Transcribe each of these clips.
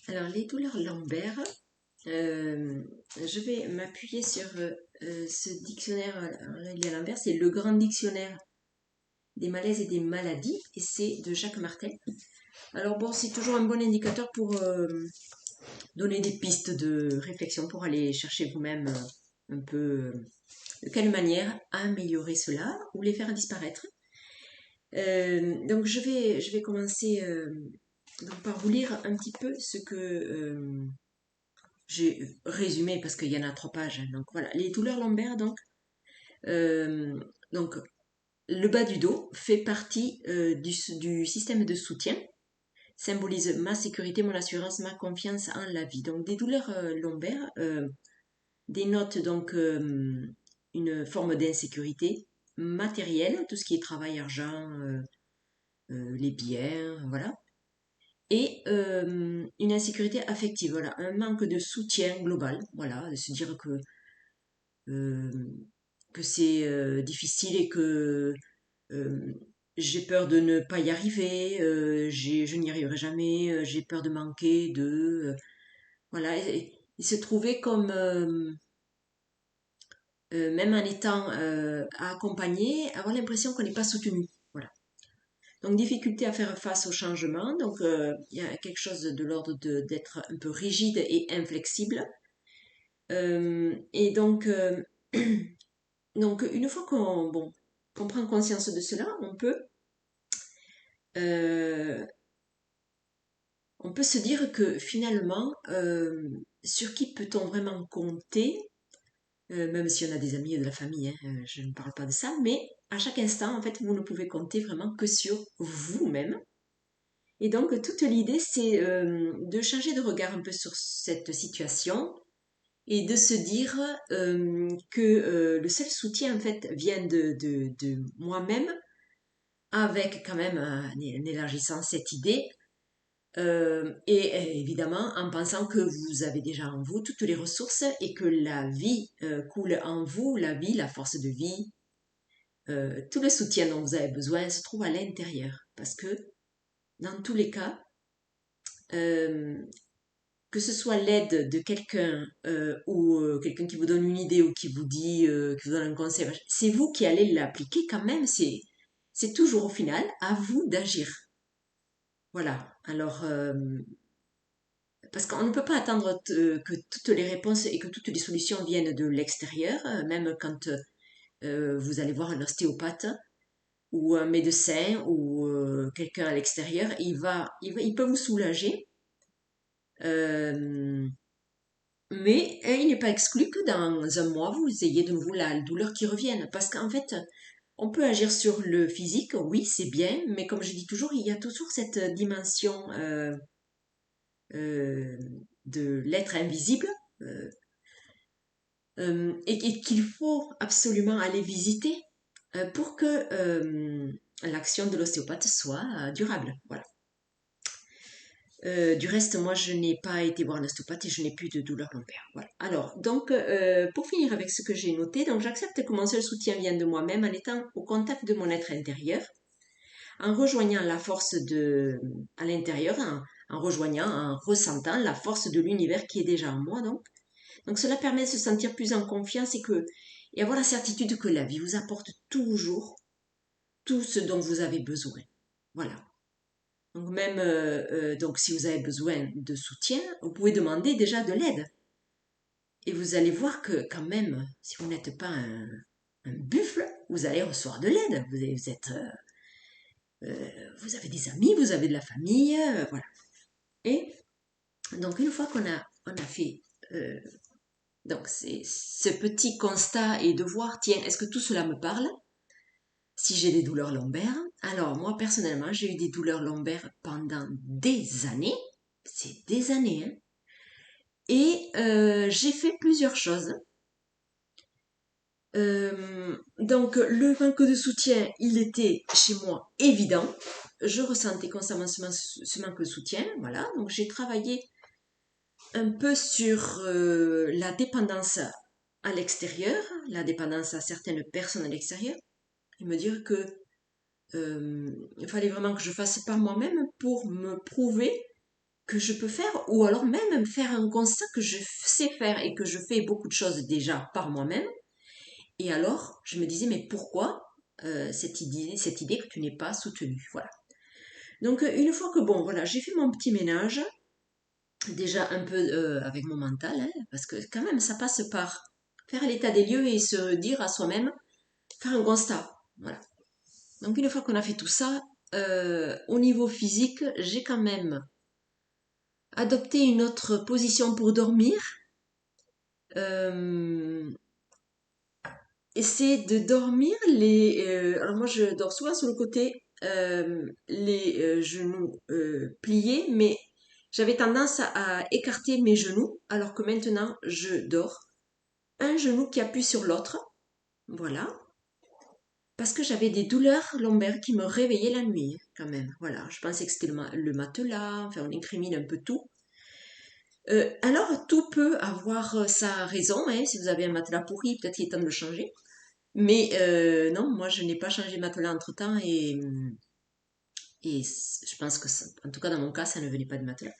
Alors, les douleurs lombaires, je vais m'appuyer sur ce dictionnaire relié à Lambert, c'est le grand dictionnaire des malaises et des maladies, et c'est de Jacques Martel. Alors bon, c'est toujours un bon indicateur pour donner des pistes de réflexion pour aller chercher vous-même un peu de quelle manière améliorer cela ou les faire disparaître. Donc je vais commencer donc par vous lire un petit peu ce que j'ai résumé parce qu'il y en a 3 pages. Donc voilà, les douleurs lombaires, euh, donc le bas du dos fait partie du système de soutien, symbolise ma sécurité, mon assurance, ma confiance en la vie. Donc des douleurs lombaires dénotent donc une forme d'insécurité matérielle, tout ce qui est travail, argent, les biens, voilà. Et une insécurité affective, voilà, un manque de soutien global, voilà, de se dire euh, que c'est difficile et que euh, j'ai peur de ne pas y arriver, je n'y arriverai jamais, j'ai peur de manquer, voilà, et se trouver comme, même en étant accompagné, avoir l'impression qu'on n'est pas soutenu, voilà. Donc, difficulté à faire face au changement. Donc, il y a quelque chose de l'ordre d'être un peu rigide et inflexible. Et donc, donc, une fois qu'on prend conscience de cela, euh, on peut se dire que finalement, sur qui peut-on vraiment compter, même si on a des amis et de la famille, hein, je ne parle pas de ça, mais à chaque instant, en fait, vous ne pouvez compter vraiment que sur vous-même. Et donc, toute l'idée, c'est de changer de regard un peu sur cette situation et de se dire que le seul soutien, en fait, vient de moi-même, avec quand même en élargissant cette idée, et évidemment en pensant que vous avez déjà en vous toutes les ressources et que la vie coule en vous, la vie, la force de vie, tout le soutien dont vous avez besoin se trouve à l'intérieur. Parce que dans tous les cas, euh, que ce soit l'aide de quelqu'un ou quelqu'un qui vous donne une idée ou qui vous dit, qui vous donne un conseil, c'est vous qui allez l'appliquer quand même. C'est toujours au final à vous d'agir. Voilà. Alors, parce qu'on ne peut pas attendre que toutes les réponses et que toutes les solutions viennent de l'extérieur, même quand vous allez voir un ostéopathe ou un médecin ou quelqu'un à l'extérieur, il peut vous soulager. Euh, Mais il n'est pas exclu que dans un mois, vous ayez de nouveau la douleur qui revienne. Parce qu'en fait, on peut agir sur le physique, oui, c'est bien, mais comme je dis toujours, il y a toujours cette dimension euh, de l'être invisible euh, et qu'il faut absolument aller visiter pour que l'action de l'ostéopathe soit durable. Voilà. Du reste, moi, je n'ai pas été voir un ostéopathe et je n'ai plus de douleur lombaire. Voilà. Alors, donc, pour finir avec ce que j'ai noté, donc j'accepte que mon seul soutien vienne de moi-même en étant au contact de mon être intérieur, en rejoignant la force à l'intérieur, en rejoignant, en ressentant la force de l'univers qui est déjà en moi. Donc, cela permet de se sentir plus en confiance et avoir la certitude que la vie vous apporte toujours tout ce dont vous avez besoin. Voilà. Donc même donc si vous avez besoin de soutien, vous pouvez demander déjà de l'aide. Et vous allez voir que quand même, si vous n'êtes pas un buffle, vous allez recevoir de l'aide. Vous avez des amis, vous avez de la famille, voilà. Et donc une fois on a fait donc c'est ce petit constat et de voir, tiens, est-ce que tout cela me parle? Si j'ai des douleurs lombaires, alors moi personnellement, j'ai eu des douleurs lombaires pendant des années. C'est des années, hein. Et j'ai fait plusieurs choses. Donc le manque de soutien, il était chez moi évident. Je ressentais constamment ce manque de soutien. Voilà, donc j'ai travaillé un peu sur la dépendance à l'extérieur, la dépendance à certaines personnes à l'extérieur, et me dire que il fallait vraiment que je fasse par moi-même pour me prouver que je peux faire, ou alors même faire un constat que je sais faire et que je fais beaucoup de choses déjà par moi-même. Et alors, je me disais, mais pourquoi cette idée que tu n'es pas soutenue? Voilà. Donc, une fois que, bon, voilà, j'ai fait mon petit ménage, déjà un peu avec mon mental, hein, parce que quand même, ça passe par faire l'état des lieux et se dire à soi-même, faire un constat. Voilà. Donc, une fois qu'on a fait tout ça, au niveau physique, j'ai quand même adopté une autre position pour dormir. Euh, Et c'est de dormir alors moi je dors souvent sur le côté, les genoux pliés, mais j'avais tendance à écarter mes genoux, alors que maintenant je dors un genou qui appuie sur l'autre, voilà, parce que j'avais des douleurs lombaires qui me réveillaient la nuit, quand même, voilà. Je pensais que c'était le matelas, enfin on incrimine un peu tout. Alors tout peut avoir sa raison, hein. Si vous avez un matelas pourri, peut-être qu'il est temps de le changer. Mais non, moi je n'ai pas changé de matelas entre-temps et je pense que, en tout cas dans mon cas, ça ne venait pas de matelas.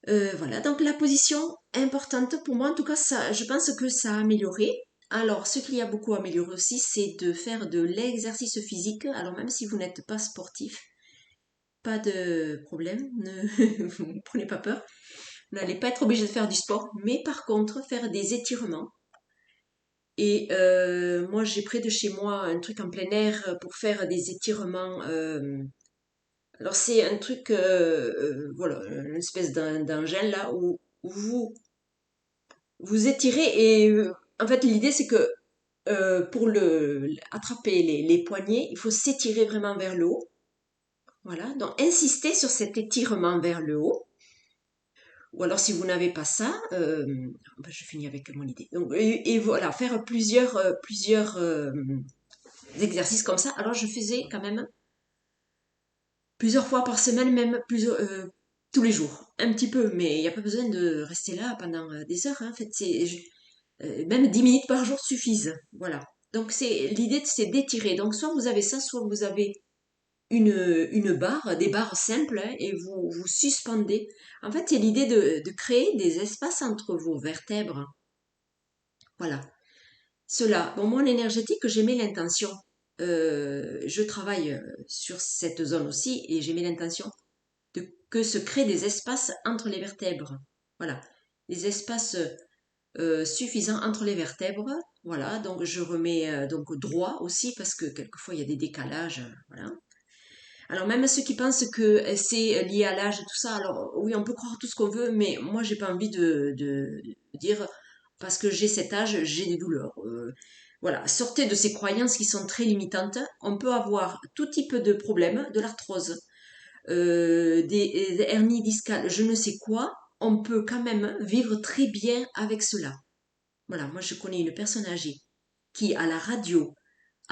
Voilà, donc la position importante pour moi, en tout cas, ça, je pense que ça a amélioré. Alors, ce qu'il y a beaucoup amélioré aussi, c'est de faire de l'exercice physique. Alors, même si vous n'êtes pas sportif, pas de problème, ne vous prenez pas peur. Vous n'allez pas être obligé de faire du sport, mais par contre, faire des étirements. Et moi, j'ai près de chez moi un truc en plein air pour faire des étirements. Alors, c'est un truc, voilà, une espèce d'engin là où vous étirez. Et en fait, l'idée, c'est que pour attraper les poignets, il faut s'étirer vraiment vers le haut. Voilà, donc insistez sur cet étirement vers le haut. Ou alors, si vous n'avez pas ça, ben, je finis avec mon idée. Donc, et voilà, faire plusieurs exercices comme ça. Alors, je faisais quand même plusieurs fois par semaine, même tous les jours. Un petit peu, mais il n'y a pas besoin de rester là pendant des heures, hein. En fait, même 10 minutes par jour suffisent. Voilà. Donc, l'idée, c'est d'étirer. Donc, soit vous avez ça, soit vous avez une barre, des barres simples, hein, et vous suspendez. En fait, c'est l'idée de créer des espaces entre vos vertèbres. Voilà. Cela, bon, moi, l'énergétique, j'ai mis l'intention. Je travaille sur cette zone aussi et j'ai mis l'intention que se créent des espaces entre les vertèbres. Voilà. Des espaces suffisants entre les vertèbres. Voilà. Donc, je remets donc droit aussi parce que quelquefois, il y a des décalages. Voilà. Alors même ceux qui pensent que c'est lié à l'âge et tout ça, alors oui, on peut croire tout ce qu'on veut, mais moi j'ai pas envie de dire parce que j'ai cet âge, j'ai des douleurs. Voilà, sortez de ces croyances qui sont très limitantes. On peut avoir tout type de problèmes, de l'arthrose, des hernies discales, je ne sais quoi. On peut quand même vivre très bien avec cela. Voilà, moi je connais une personne âgée qui à la radio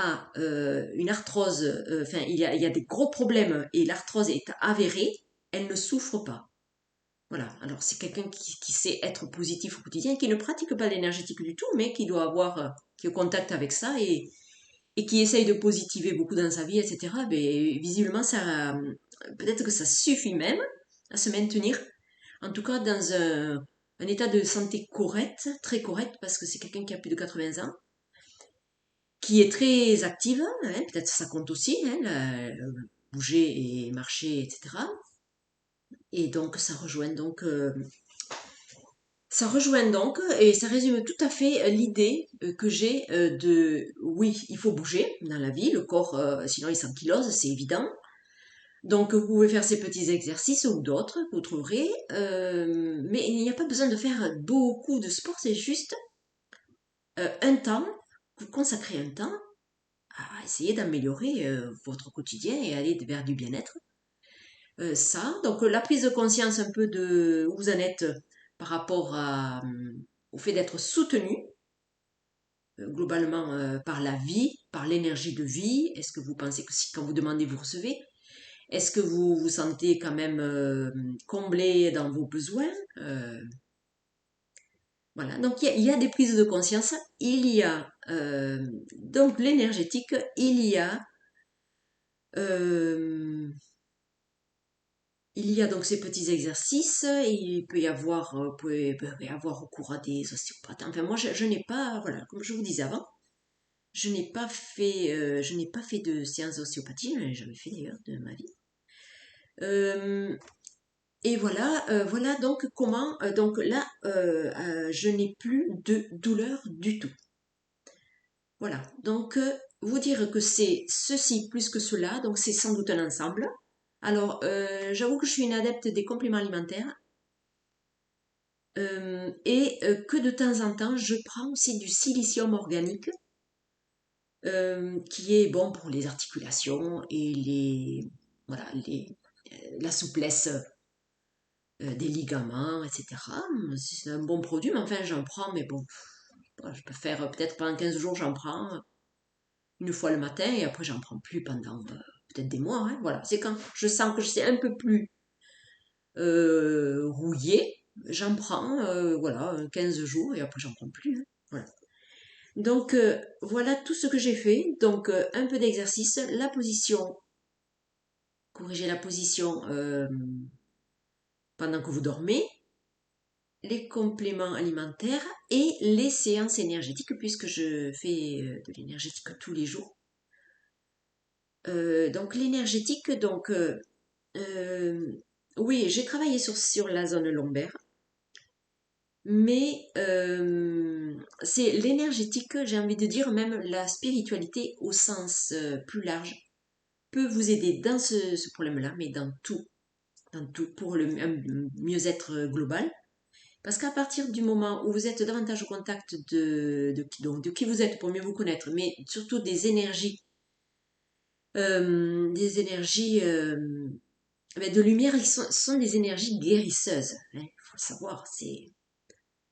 a une arthrose, enfin il y a des gros problèmes et l'arthrose est avérée, elle ne souffre pas. Voilà, alors c'est quelqu'un qui sait être positif au quotidien, qui ne pratique pas l'énergétique du tout, mais qui doit avoir, qui est au contact avec ça et qui essaye de positiver beaucoup dans sa vie, etc. Mais visiblement, ça, peut-être que ça suffit même à se maintenir, en tout cas dans un état de santé correct, très correct, parce que c'est quelqu'un qui a plus de 80 ans qui est très active, hein, peut-être ça compte aussi, hein, bouger et marcher, etc. Et donc ça rejoint donc et ça résume tout à fait l'idée que j'ai oui, il faut bouger dans la vie, le corps sinon il s'ankylose, c'est évident. Donc vous pouvez faire ces petits exercices ou d'autres, vous trouverez, mais il n'y a pas besoin de faire beaucoup de sport, c'est juste un temps, vous consacrez un temps à essayer d'améliorer votre quotidien et aller vers du bien-être. Ça, donc la prise de conscience un peu de où vous en êtes par rapport au fait d'être soutenu globalement par la vie, par l'énergie de vie. Est-ce que vous pensez que si quand vous demandez, vous recevez? Est-ce que vous vous sentez quand même comblé dans vos besoins? Voilà, donc il y a des prises de conscience, il y a donc l'énergétique, il y a donc ces petits exercices et il peut y avoir, vous pouvez avoir recours à des ostéopathes. Enfin, moi, je n'ai pas, voilà, comme je vous disais avant, je n'ai pas fait de séance d'ostéopathie, je n'en ai jamais fait d'ailleurs de ma vie. Euh, et voilà, voilà donc comment, donc là, je n'ai plus de douleur du tout. Voilà, donc vous dire que c'est ceci plus que cela, donc c'est sans doute un ensemble. Alors, j'avoue que je suis une adepte des compléments alimentaires et que de temps en temps, je prends aussi du silicium organique qui est bon pour les articulations et voilà, la souplesse des ligaments, etc. C'est un bon produit, mais enfin, j'en prends, mais bon, je peux faire peut-être pendant 15 jours, j'en prends une fois le matin et après, j'en prends plus pendant peut-être des mois. Hein, voilà, c'est quand je sens que je suis un peu plus rouillé, j'en prends, voilà, 15 jours et après, j'en prends plus. Hein, voilà. Donc, voilà tout ce que j'ai fait. Donc, un peu d'exercice, la position, corriger la position pendant que vous dormez, les compléments alimentaires et les séances énergétiques, puisque je fais de l'énergétique tous les jours. Donc l'énergétique, donc oui, j'ai travaillé sur la zone lombaire, mais c'est l'énergétique, j'ai envie de dire même la spiritualité au sens plus large peut vous aider dans ce problème-là, mais dans tout pour un mieux-être global. Parce qu'à partir du moment où vous êtes davantage au contact donc, de qui vous êtes pour mieux vous connaître, mais surtout des énergies de lumière, qui sont des énergies guérisseuses. Il faut le savoir, ce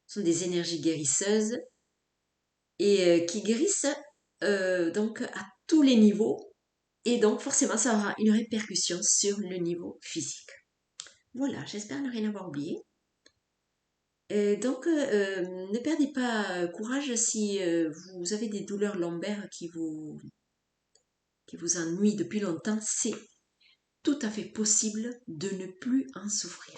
sont des énergies guérisseuses et qui guérissent donc à tous les niveaux. Et donc forcément, ça aura une répercussion sur le niveau physique. Voilà, j'espère ne rien avoir oublié. Donc, ne perdez pas courage si vous avez des douleurs lombaires qui vous ennuient depuis longtemps. C'est tout à fait possible de ne plus en souffrir.